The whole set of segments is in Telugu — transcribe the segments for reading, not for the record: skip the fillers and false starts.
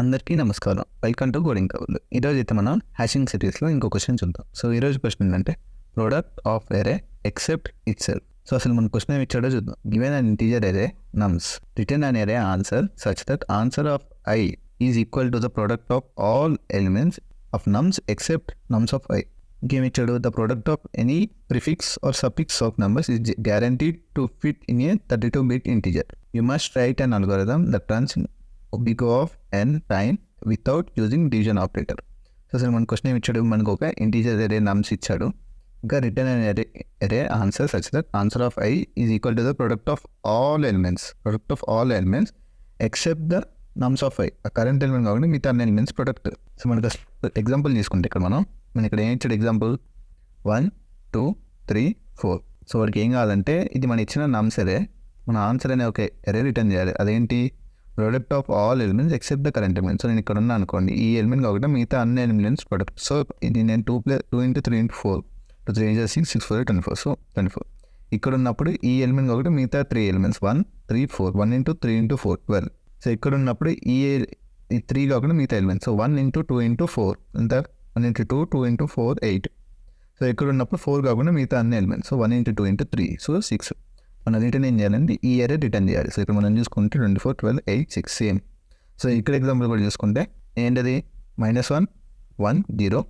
అందరికీ నమస్కారం. వెల్కమ్ టు కోడింగ్ కబుర్లు. ఈరోజు అయితే మనం హ్యాషింగ్ సిరీస్లో ఇంకో క్వశ్చన్ చూద్దాం. సో ఈరోజు క్వశ్చన్ ఏంటంటే product of array except itself. So అసలు మన క్వశ్చన్ ఏమి ఇచ్చాడో చూద్దాం. Given an integer array nums return an array answer such that answer of i is equal to the product of all elements of nums except nums of i. ఇంకేమి ఇచ్చాడు? The product of any prefix or suffix of numbers is guaranteed to fit in a 32-bit integer. You must write an algorithm that runs big of n time without using division operator. So అసలు మన క్వశ్చన్ ఏమి ఇచ్చాడు? మనకు ఒక ఇంటీజర్ ఎరే నమ్స్ ఇచ్చాడు. ఇంకా రిటర్న్ అనే array answer such that answer of i is equal to the product of all elements except the nums of i. Current element కాకుండా మిగతా అన్ని ఎలిమెంట్స్ ప్రొడక్ట్. సో మనకు ఎగ్జాంపుల్ తీసుకుంటే ఇక్కడ మనం ఇక్కడ ఏం ఇచ్చాడు? ఎగ్జాంపుల్ 1 2 3 4. సో వాడికి ఏం కావాలంటే ఇది మన ఇచ్చిన నమ్స్ ఎరే, మన ఆన్సర్ అనే ఒక ఎరే రిటర్న్ చేయాలి. అదేంటి? Product of all elements except the current element. So నేను ఇక్కడ ఉన్నా అనుకోండి, ఈ ఎలిమెంట్ కాకుండా మిగతా అన్ని ఎలిమెంట్స్ ప్రొడక్ట్. సో ఇది నేను 2 × 3 × 4 2 3 6 6 4 24. సో 24 ఇక్కడ ఉన్నప్పుడు ఈ ఎలిమెంట్ కాకుండా మిగతా 3 ఎలిమెంట్స్ 1 3 4 1 × 3 × 4 12. సో ఇక్కడ ఉన్నప్పుడు ఈ 3 కాకుండా మిగతా ఎలిమెంట్స్. సో 1 × 2 × 4 ఎంత? 1 × 2 2 × 4 8. సో ఇక్కడ ఉన్నప్పుడు 4 కాకుండా మిగతా అన్ని ఎలిమెంట్స్. So 1 × 2 × 3 so 6. మనం రిటర్న్ ఏం చేయాలంటే ఈ ఎరే రిటర్న్ చేయాలి. సో ఇక్కడ మనం చూసుకుంటే 24 12 8 6 సేమ్. సో ఇక్కడ ఎగ్జాంపుల్ కూడా చూసుకుంటే ఏంటది? -1 1 0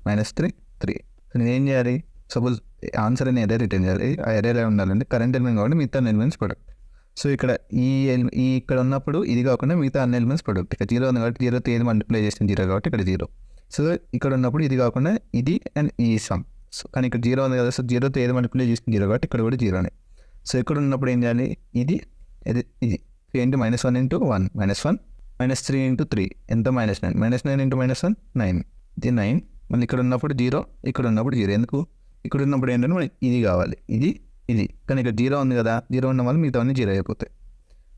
-3 3. సో నేను ఏం చేయాలి? సపోజ్ ఆన్సర్ అనే ఎరే రిటర్న్ చేయాలి. ఆ ఎరేలో ఉండాలంటే కరెంట్ ఎలిమెంట్ కాబట్టి మిగతా ఎలిమెంట్స్ ప్రొడక్ట్. సో ఇక్కడ ఇక్కడ ఉన్నప్పుడు ఇది కాకుండా మిగతా అన్ని ఎలిమెంట్స్ ప్రొడక్ట్. ఇక్కడ 0 ఉంది కాబట్టి 0తో ఏది మల్టిప్లై చేసిన 0 కాబట్టి ఇక్కడ 0. సో ఇక్కడ ఉన్నప్పుడు ఇది కాకుండా ఇది అండ్ ఈ సమ్. సో కానీ ఇక్కడ 0 ఉంది కదా, సో 0తో ఏది మల్టిప్లై చేసిన 0 కాబట్టి ఇక్కడ కూడా 0నే. సో ఇక్కడ ఉన్నప్పుడు ఏం చేయాలి? ఇది ఇది ఏంటి? -1 × 1 -1 -3 × 3 ఎంత? -9 -9 × -1 9. ఇది 9. మళ్ళీ ఇక్కడ ఉన్నప్పుడు 0 ఇక్కడ ఉన్నప్పుడు 0. ఎందుకు? ఇక్కడ ఉన్నప్పుడు ఏంటంటే మనకి ఇది కావాలి, ఇది కానీ ఇక్కడ 0 ఉంది కదా, 0 ఉన్న వాళ్ళు మిగతా అన్ని 0 అయిపోతాయి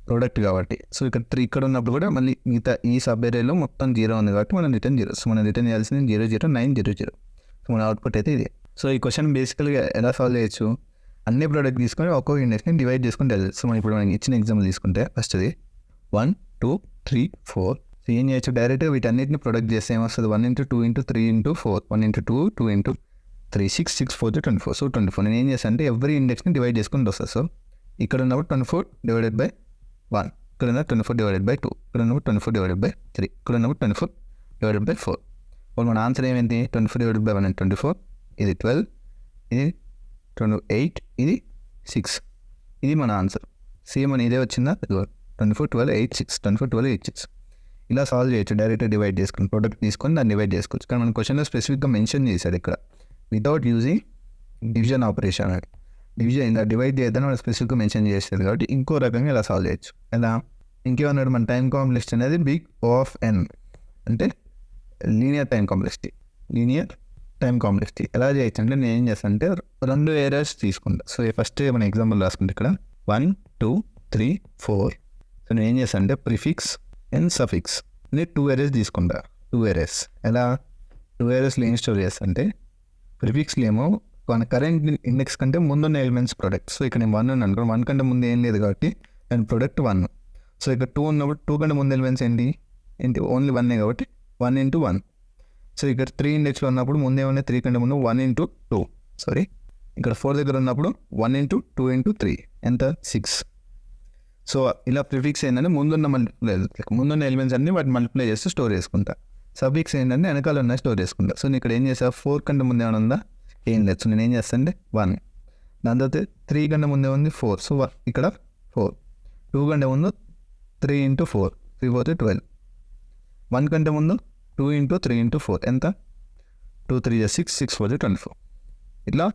ప్రోడక్ట్ కాబట్టి. సో ఇక్కడ 3 ఇక్కడ ఉన్నప్పుడు కూడా మళ్ళీ మిగతా ఈ సబ్ ఏరియాలో మొత్తం 0 ఉంది కాబట్టి మనం రిటర్న్ 0. సో మనం రిటర్న్ చేయాల్సింది 0 0 9 0 0. సో మన అవుట్పుట్ అయితే ఇది. సో ఈ క్వశ్చన్ బేసికల్గా ఎలా సాల్వ్ చేయొచ్చు? అన్ని ప్రోడక్ట్ తీసుకొని ఒక్కొక్క ఇండెక్స్ని డివైడ్ చేసుకుంటే వెళ్ళదు. సో మనం ఇప్పుడు మనకి ఇచ్చిన ఎగ్జాంపుల్ తీసుకుంటే ఫస్ట్ది 1 2 3 4. సో ఏం చేయొచ్చు? డైరెక్ట్గా వీటన్నిటిని ప్రొడక్ట్ చేస్తే ఏమొస్తుంది? 1 × 2 × 3 × 4 1 × 2 2 × 3 6 6 4 24. సో 24 నేను ఏం చేస్తాను అంటే ఎవ్రీ ఇండెక్స్ని డివైడ్ చేసుకుంటూ వస్తుంది. సో ఇక్కడ ఉన్నప్పుడు 24 డివైడెడ్ బై 1, ఇక్కడ ఉన్న 24 డివైడెడ్ బై 2, ఇక్కడ ఉన్నప్పుడు 24 డివైడెడ్ బై 3, ఇక్కడ ఉన్నప్పుడు 24 డివైడెడ్ బై 4. ఇప్పుడు మన ఆన్సర్ ఏమైంది? 24 డివైడెడ్ బై 1 అంటే 24, ఇది 12, ఇది 28, ఇది 6. ఇది మన ఆన్సర్. సేమ్ అని ఇదే వచ్చిందా? 24 12 8 6 24 12 8 6. ఇలా సాల్వ్ చేయొచ్చు. డైరెక్ట్గా డివైడ్ చేసుకుని ప్రోడక్ట్ తీసుకొని దాన్ని డివైడ్ చేసుకోవచ్చు. కానీ మన క్వశ్చన్లో స్పెసిఫిక్గా మెన్షన్ చేశాడు ఇక్కడ వితౌట్ యూజింగ్ డివిజన్ ఆపరేషన్ అని. డివిజన్ ఇలా డివైడ్ చేద్దాం మనం స్పెసిఫిక్గా మెన్షన్ చేస్తారు కాబట్టి ఇంకో రకంగా ఇలా సాల్వ్ చేయొచ్చు. ఎలా? ఇంకేమన్నాడు? మన టైం కాంప్లెక్సిటీ అనేది బిగ్ ఆఫ్ ఎన్ అంటే లీనియర్ టైం కాంప్లెక్సిటీ. ఎలా చేయొచ్చు అంటే నేను ఏం చేస్తాను అంటే 2 ఏరియాస్ తీసుకుంటా. సో ఫస్ట్ మన ఎగ్జాంపుల్ రాసుకుంటే ఇక్కడ 1 2 3 4. సో నేను ఏం చేస్తాను అంటే ప్రిఫిక్స్ అండ్ సఫిక్స్ అని 2 ఏరియాస్ తీసుకుంటా. 2 ఏరియాస్ ఎలా? 2 ఏరియాస్లో ఏం స్టోర్ చేస్తా అంటే ప్రిఫిక్స్లో ఏమో మన కరెంట్ ఇండెక్స్ కంటే ముందున్న ఎలిమెంట్స్ ప్రొడక్ట్. సో ఇక్కడ నేను 1 ఉన్నాను అనుకో, 1 కంటే ముందు ఏం లేదు కాబట్టి నేను ప్రొడక్ట్ 1. సో ఇక్కడ 2 ఉన్నప్పుడు 2 కంటే ముందు ఎలిమెంట్స్ ఏంటి ఓన్లీ 1 కాబట్టి 1 × 1. సో ఇక్కడ 3 ఇండెక్స్లో ఉన్నప్పుడు ముందే ఉన్నాయి 3 కంటే ముందు 1 × 2. సారీ, ఇక్కడ 4 దగ్గర ఉన్నప్పుడు 1 × 2 × 3 ఎంత? 6. సో ఇలా ప్రిఫిక్స్ ఏంటంటే ముందున్న ఎలిమెంట్స్ అన్ని వాటిని మల్టిప్లై చేస్తూ స్టోర్ చేసుకుంటా. సఫిక్స్ ఏంటంటే వెనకాల ఉన్న స్టోర్ చేసుకుంటా. సో నేను ఇక్కడ ఏం చేస్తా? 4 కంటే ముందు ఏమైనా ఉందా? ఏం లేదు. సో నేను ఏం చేస్తాను అంటే 1. దాని తర్వాత 3 కంటే ముందే ఉంది 4. సో ఇక్కడ 4. 2 కంటే ముందు 3 × 4 3 4 12. 1 కంటే ముందు 2 × 3 × 4 ఎంత? 2 3 6 6 4 24. ఇట్లా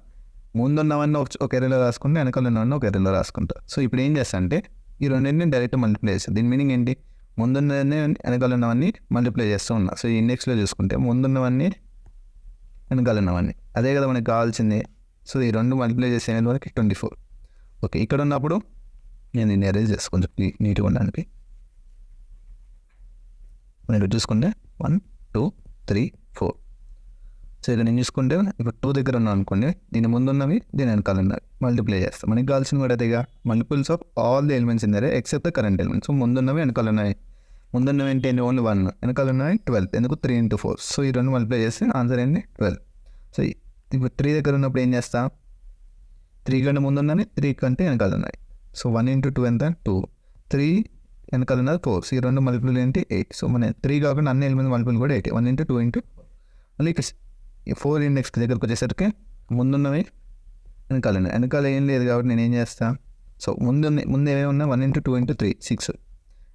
ముందున్నవన్నీ ఒక ఎరేలో రాసుకుంటే వెనకాల ఉన్నవన్నీ ఒక ఎరేలో రాసుకుంటా. సో ఇప్పుడు ఏం చేస్తా అంటే ఈ రెండింటిని డైరెక్ట్ మల్టిప్లై చేస్తాను. దీని మీనింగ్ ఏంటి? ముందున్నవన్నీ వెనకాల ఉన్నవన్నీ మల్టిప్లై చేస్తూ ఉన్నా. సో ఈ ఇండెక్స్లో చూసుకుంటే ముందున్నవన్నీ వెనకాల ఉన్నవన్నీ అదే కదా మనకి కావాల్సింది. సో ఈ 2 మల్టిప్లై చేసే వరకు 24. ఓకే, ఇక్కడ ఉన్నప్పుడు నేను దీన్ని అరేంజ్ చేస్తాను కొంచెం నీట్గా ఉండడానికి. మీరు చూసుకుంటే 1 2 3 4. సో ఇక్కడ నేను చూసుకుంటే ఇప్పుడు 2 దగ్గర ఉన్నాను అనుకోండి, దీని ముందున్నవి దీని వెనకాల ఉన్నవి మల్టిప్లై చేస్తాం. మనకి కావాల్సింది కూడా అదేగా, multiples of all the elements in the array except the current elements. So ముందున్నవి వెనకాల ఉన్నాయి ముందున్నవి ఏంటి ఓన్లీ 1, వెనకాల ఉన్నవి 12. ఎందుకు 3 into 4. సో ఈ రెండు మల్టిప్లై చేస్తే ఆన్సర్ ఏంటి 12. సో ఇప్పుడు 3 దగ్గర ఉన్నప్పుడు ఏం చేస్తాం, 3 కంటే ముందు ఉన్నది 3 కంటే వెనకాల ఉన్నాయి. సో 1 into 2 ఎంత 2, 3 వెనకాల ఉన్నది 4. సో ఈ రెండు మల్టిపుల్ ఏంటి 8. సో మన 3 కాకుండా అన్ని ఎలిమెంట్ మల్టిపుల్ కూడా 8. 1 into 2 into మళ్ళీ ఇక్కడ 4 ఇండెక్స్ దగ్గరకు వచ్చేసరికి ముందున్నవి వెనకాల ఏం లేదు కాబట్టి నేను ఏం చేస్తాను, సో ముందు ఏమేమి ఉన్నా 1 into 2 into 3 6,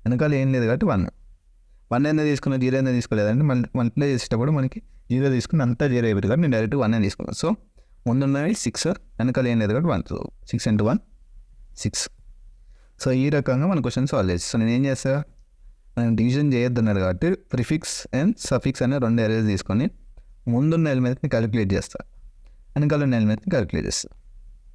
వెనకాల ఏం లేదు కాబట్టి 1 అయినా తీసుకున్నా 0 అయినా తీసుకోలేదంటే మల్టిప్లై చేసేటప్పుడు మనకి 0 తీసుకుని అంతా 0 అయిపోతుంది కాబట్టి నేను డైరెక్ట్ 1 అని తీసుకున్నాను. సో ముందున్నవి 6, వెనకాల ఏం లేదు కాబట్టి 1. So 6 into 1 6. సో ఈ రకంగా మన క్వశ్చన్ సాల్వ్ చేయొచ్చు. సో నేను ఏం చేస్తా, మనం డివిజన్ చేయొద్దన్నారు కాబట్టి ప్రిఫిక్స్ అండ్ సఫిక్స్ అనే 2 అరేస్ తీసుకొని ముందున్న ఎలిమెంట్ని క్యాలిక్యులేట్ చేస్తా, వెనకాల ఉన్న ఎలిమెంట్ని క్యాలిక్యులేట్ చేస్తా.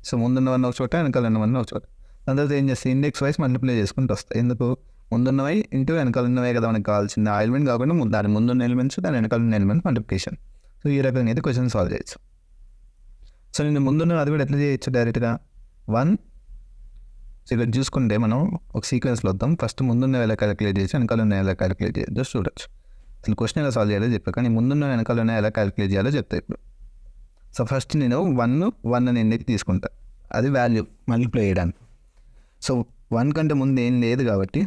సో ముందున్న 1 ఒక చోట, వెనకాల ఉన్న 1 ఒక చోట. దాని తర్వాత ఏం చేస్తే ఇండెక్స్ వైజ్ మల్టిప్లై చేసుకుంటూ వస్తాయి. ఎందుకు, ముందున్నవి ఇంటూ వెనకాల ఉన్నవే కదా మనకి కావాల్సింది. ఆ ఎలిమెంట్ కాకుండా దాని ముందున్న ఎలిమెంట్స్, దాని వెనకాల ఉన్న ఎలిమెంట్ మల్టిప్లికేషన్. సో ఈ రకంగా అయితే క్వశ్చన్ సాల్వ్ చేయొచ్చు. సో నేను ముందున్న అది కూడా ఎట్లా చేయొచ్చు, డైరెక్ట్గా 1. సో ఇక్కడ చూసుకుంటే మనం ఒక సీక్వెన్స్లో వద్దాం. ఫస్ట్ ముందున్న ఎలా క్యాలిక్యులేట్ చేసి వెనకాల ఉన్న ఎలా క్యాలిక్యులేట్ చేయొచ్చు జస్ట్ చూడొచ్చు. అసలు క్వశ్చన్ ఎలా సాల్వ్ చేయాలో చెప్పా, కానీ ముందున్న వెనకాల ఉన్న ఎలా క్యాలిక్యులేట్ చేయాలో చెప్తా ఇప్పుడు. సో ఫస్ట్ నేను 1 అని ఇండెక్స్ తీసుకుంటా, అది వాల్యూ మల్టిప్లై చేయడానికి. సో 1 కంటే ముందు ఏం లేదు కాబట్టి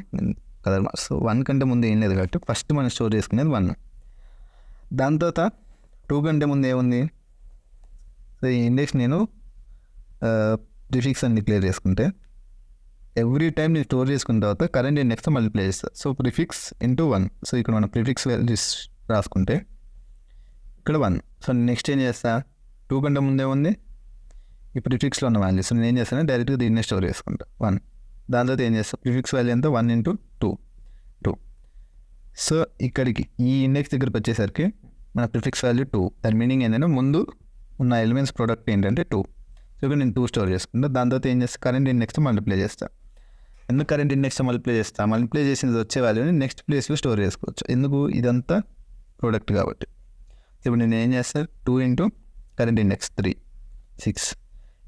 కలర్ మార్క్స్. సో 1 కంటే ముందు ఏం లేదు కాబట్టి ఫస్ట్ మనం స్టోర్ చేసుకునేది 1. దాని తర్వాత 2 కంటే ముందు ఏముంది, సో ఈ ఇండెక్స్ నేను ప్రిఫిక్స్ అని డిక్లేర్ చేసుకుంటే ఎవ్రీ టైం నేను స్టోర్ చేసుకున్న తర్వాత కరెంట్ ఇండెక్స్తో మల్టిప్లై చేస్తాను. So prefix into 1. సో ఇక్కడ మనం ప్రిఫిక్స్ వాల్యూస్ రాసుకుంటే ఇక్కడ 1. సో నెక్స్ట్ ఏం చేస్తా, 2 కంటే ముందే ఉంది ఈ ప్రిఫిక్స్లో ఉన్న వాల్యూస్. నేను ఏం చేస్తాను, డైరెక్ట్గా దీన్నే స్టోర్ చేసుకుంటా 1. దాని తర్వాత ఏం చేస్తాను, ప్రిఫిక్స్ వాల్యూ ఎంత 1 into 2. సో ఇక్కడికి ఈ ఇండెక్స్ దగ్గరికి వచ్చేసరికి మన ప్రిఫిక్స్ వాల్యూ 2. దాని మీనింగ్ ఏంటంటే ముందు ఉన్న ఎలిమెంట్స్ ప్రోడక్ట్ ఏంటంటే 2. సో ఇక్కడ నేను 2 స్టోర్ చేసుకుంటా. దాని తర్వాత ఏం చేస్తాను, కరెంట్ ఇండెక్స్తో మల్టిప్లై చేస్తాను. ఎందుకు కరెంట్ ఇండెక్స్తో మల్టిప్లై చేస్తాను, మల్టిప్లై చేసింది వచ్చే వాల్యూని నెక్స్ట్ ప్లేస్లో స్టోర్ చేసుకోవచ్చు. ఎందుకు, ఇదంతా ప్రోడక్ట్ కాబట్టి. ఇప్పుడు నేను ఏం చేస్తాను, 2 into కరెంట్ ఇండెక్స్ 3 6.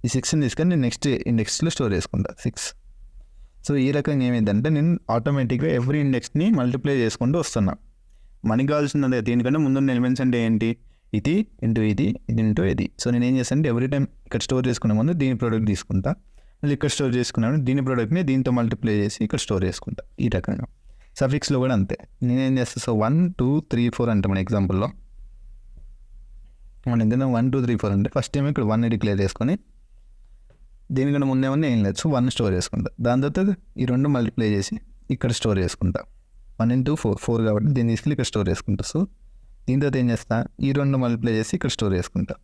ఈ 6ని తీసుకొని నేను నెక్స్ట్ ఇండెక్స్లో స్టోర్ చేసుకుంటా 6. సో ఈ రకంగా ఏమైందంటే నేను ఆటోమేటిక్గా ఎవ్రీ ఇండెక్స్ని మల్టిప్లై చేసుకుంటూ వస్తున్నా. మనకి కావాల్సింది దీనికంటే ముందున్న ఎలిమెంట్స్ అంటే ఏంటి, ఇది ఇంటూ ఇది, ఇది ఇంటూ ఇది. సో నేను ఏం చేస్తాను అంటే ఎవ్రీ టైం ఇక్కడ స్టోర్ చేసుకునే ముందు దీని ప్రోడక్ట్ తీసుకుంటా, మళ్ళీ ఇక్కడ స్టోర్ చేసుకున్నాను దీని ప్రోడక్ట్ని దీంతో మల్టిప్లై చేసి ఇక్కడ స్టోర్ చేసుకుంటా. ఈ రకంగా సఫిక్స్లో కూడా అంతే. నేనేం చేస్తాను, సో 1 2 3 4 అంటే మన ఎగ్జాంపుల్లో మనం ఏదైనా 1 2 3 4 అంటే ఫస్ట్ టైం ఇక్కడ 1 డిక్లేర్ చేసుకొని దీనికన్నా ముందేమన్నా ఏం లేదు. సో 1 స్టోర్ చేసుకుంటా. దాని తర్వాత ఈ 2 మల్టిప్లై చేసి ఇక్కడ స్టోర్ చేసుకుంటా. 1 into 4 కాబట్టి దీన్ని తీసుకెళ్ళి ఇక్కడ స్టోర్ చేసుకుంటా. సో దీని తర్వాత ఏం చేస్తా, ఈ 2 మల్టిప్లై చేసి ఇక్కడ స్టోర్ చేసుకుంటా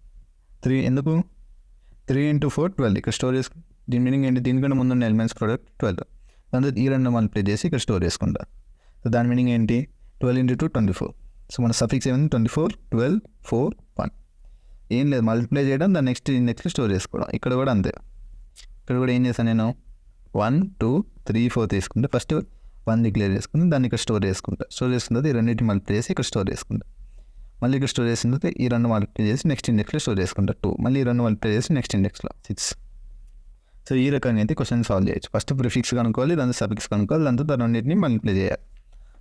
3. ఎందుకు 3 into 4 12 ఇక్కడ స్టోర్ చేసుకుంటా. దీని మీనింగ్ ఏంటి, దీనికన్నా ముందున్న ఎలిమెంట్స్ ప్రోడక్ట్ 12. దాని తర్వాత ఈ 2 మల్టిప్లై చేసి ఇక్కడ స్టోర్ చేసుకుంటా. సో దాని మీనింగ్ ఏంటి, 12 into 2 24. సో మన సఫిక్స్ ఏమైంది 24 12 4 1. ఏం లేదు, మల్టిప్లై చేయడం, దాన్ని నెక్స్ట్ స్టోర్ చేసుకోవడం. ఇక్కడ కూడా అంతే. ఇక్కడ కూడా ఏం చేస్తాను, నేను 1 2 3 4 తీసుకుంటే ఫస్ట్ 1 డిక్లేర్ చేసుకుని దాన్ని ఇక్కడ స్టోర్ చేసుకుంటా. స్టోర్ చేసుకున్న తర్వాత ఈ రెండింటిని మల్టిప్లై చేసి ఇక్కడ స్టోర్ చేసుకుంటా. మళ్ళీ ఇక్కడ స్టోర్ చేసిన తర్వాత ఈ 2 మల్టిప్లై చేసి నెక్స్ట్ ఇండెక్స్లో స్టోర్ చేసుకుంటా 2. మళ్ళీ ఈ 2 మల్టిప్లై చేసి నెక్స్ట్ ఇండెక్స్లో 6. సో ఈ రకంగా అయితే క్వశ్చన్ సాల్వ్ చేయొచ్చు. ఫస్ట్ ప్రిఫిక్స్ కనుక్కోవాలి, దాని సఫిక్స్ కనుక్కోవాలి, దాని తర్వాత రెండింటిని మల్టిప్లై చేయాలి.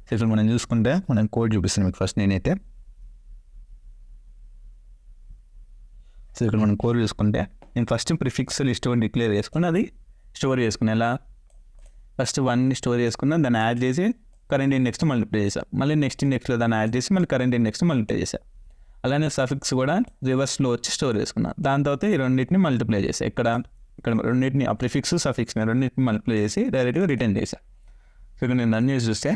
సో ఇప్పుడు మనం చూసుకుంటే మనం కోడ్ చూపిస్తాను మీకు ఫస్ట్ నేనైతే. సో ఇక్కడ మనం కోడ్ చూసుకుంటే నేను ఫస్ట్ ప్రిఫిక్స్ లిస్ట్ డిక్లేర్ చేసుకుని అది స్టోర్ చేసుకుని ఎలా ఫస్ట్ 1ని స్టోర్ చేసుకున్నా, దాన్ని యాడ్ చేసి కరెంట్ ఇండెక్స్తో మల్టిప్లై చేశాను. మళ్ళీ నెక్స్ట్ ఇండెక్స్లో దాన్ని యాడ్ చేసి మళ్ళీ కరెంట్ ఇండెక్స్తో మల్టిప్లై చేశాను. అలానే సఫిక్స్ కూడా రివర్స్లో వచ్చి స్టోర్ చేసుకున్నాను. దాని తర్వాత ఈ రెండింటిని మల్టిప్లై చేశాను. ఇక్కడ రెండింటిని ఆ ప్రిఫిక్స్ సఫిక్స్ని రెండింటిని మల్టిప్లై చేసి డైరెక్ట్గా రిటర్న్ చేశాను. సో ఇక్కడ నేను రన్ చేసి చూస్తే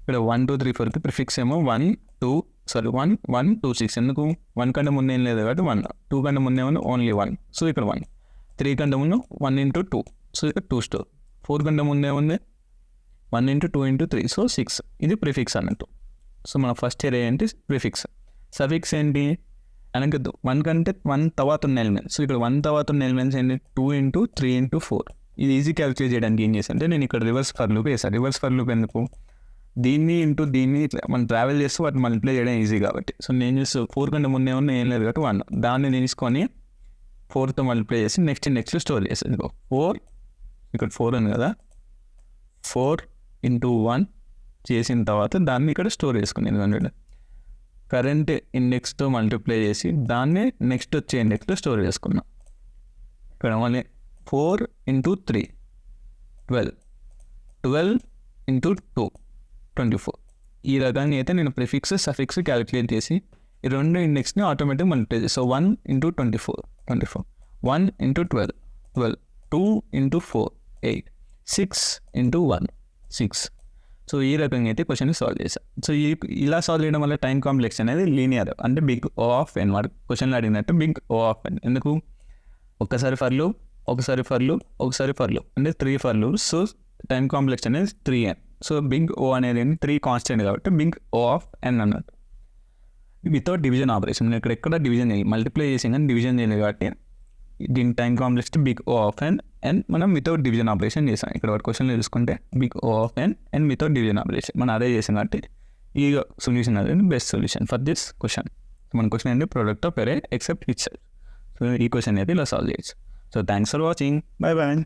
ఇక్కడ 1 2 3 4కి ప్రిఫిక్స్ ఏమో 1 1 1 2 6. ఎందుకు 1 కంటే ముందు ఏం లేదు కాబట్టి 1, 2 కంటే ముందు ఏమో ఓన్లీ 1. సో ఇక్కడ 1, 3 కంటే ముందు 1 into 2. సో ఇక్కడ 2 స్టోర్. 4 కంటే ముందు ఏముంది 1 into 2 into 3. సో 6. ఇది ప్రిఫిక్స్ అన్నట్టు. సో మన ఫస్ట్ ఏరియా ఏంటి ప్రిఫిక్స్. సఫిక్స్ ఏంటి అనక 1 కంటే 1 తర్వాత ఉన్న ఎలిమెంట్స్. సో ఇక్కడ 1 తర్వాత ఉన్న ఎలిమెంట్స్ ఏంటి 2 into 3 into 4. ఇది ఈజీ క్యాలిక్యులేట్ చేయడానికి ఏం చేశాను అంటే నేను ఇక్కడ రివర్స్ ఫర్ లూప్ వేసాను. రివర్స్ ఫర్ లూప్ ఎందుకు, దీన్ని ఇంటూ దీన్ని మనం ట్రావెల్ చేస్తూ వాటిని మల్టిప్లై చేయడం ఈజీ కాబట్టి. సో నేను చూస్తే 4 కంటే ముందే ఉన్న ఏం లేదు కాబట్టి 1. దాన్ని తీసుకొని 4తో మల్టిప్లై చేసి నెక్స్ట్ ఇండెక్స్లో స్టోర్ చేసాను. 4 ఇక్కడ 4 ఉంది కదా, 4/1 చేసిన తర్వాత దాన్ని ఇక్కడ స్టోర్ చేసుకుని ఎందుకంటే కరెంట్ ఇండెక్స్తో మల్టిప్లై చేసి దాన్ని నెక్స్ట్ వచ్చే ఇండెక్స్తో స్టోర్ చేసుకున్నాం. ఇక్కడ మళ్ళీ 4/3 12 12/2 24. ఈ రకంగా అయితే నేను ప్రిఫిక్స్ సఫిక్స్ క్యాలిక్యులేట్ చేసి ఈ రెండు ఇండెక్స్ని ఆటోమేటిక్ మల్టిప్లై చేసి, సో 1/24 24 1/12 12 2/4 8 6/1 6. సో ఈ రకంగా అయితే క్వశ్చన్ సాల్వ్ చేశాను. సో ఇలా సాల్వ్ చేయడం వల్ల టైం కాంప్లెక్స్ అనేది లీనియర్ అంటే బిగ్ ఓ ఆఫ్ ఎన్. వాడు క్వశ్చన్లో అడిగినట్టు బిగ్ ఓ ఆఫ్ ఎన్. ఎందుకు? ఒకసారి ఫర్ లూప్ ఒకసారి ఫర్ లూప్ అంటే 3 for loop. So time complex అనేది 3n. సో బిగ్ ఓ అనేది 3 కాన్స్టెంట్ కాబట్టి బిగ్ ఓ ఆఫ్ ఎన్ అన్నట్టు. వితౌట్ డివిజన్ ఆపరేషన్, నేను ఇక్కడ ఎక్కడ డివిజన్ చేయాలి, మల్టిప్లై చేసి కానీ డివిజన్ చేయలేదు కాబట్టి దీని time complex big O of N and మనం వితౌట్ డివిజన్ ఆపరేషన్ చేసాం. ఇక్కడ క్వశ్చన్లో చూసుకుంటే big O of N and without division operation మనం అదే చేసాం కాబట్టి ఈ సొల్యూషన్ అనేది best solution for this question. మన క్వశ్చన్ ఏంటి? Product of array except so ఈ క్వశ్చన్ అయితే ఇలా సాల్వ్ చేయొచ్చు. So thanks for watching. Bye bye.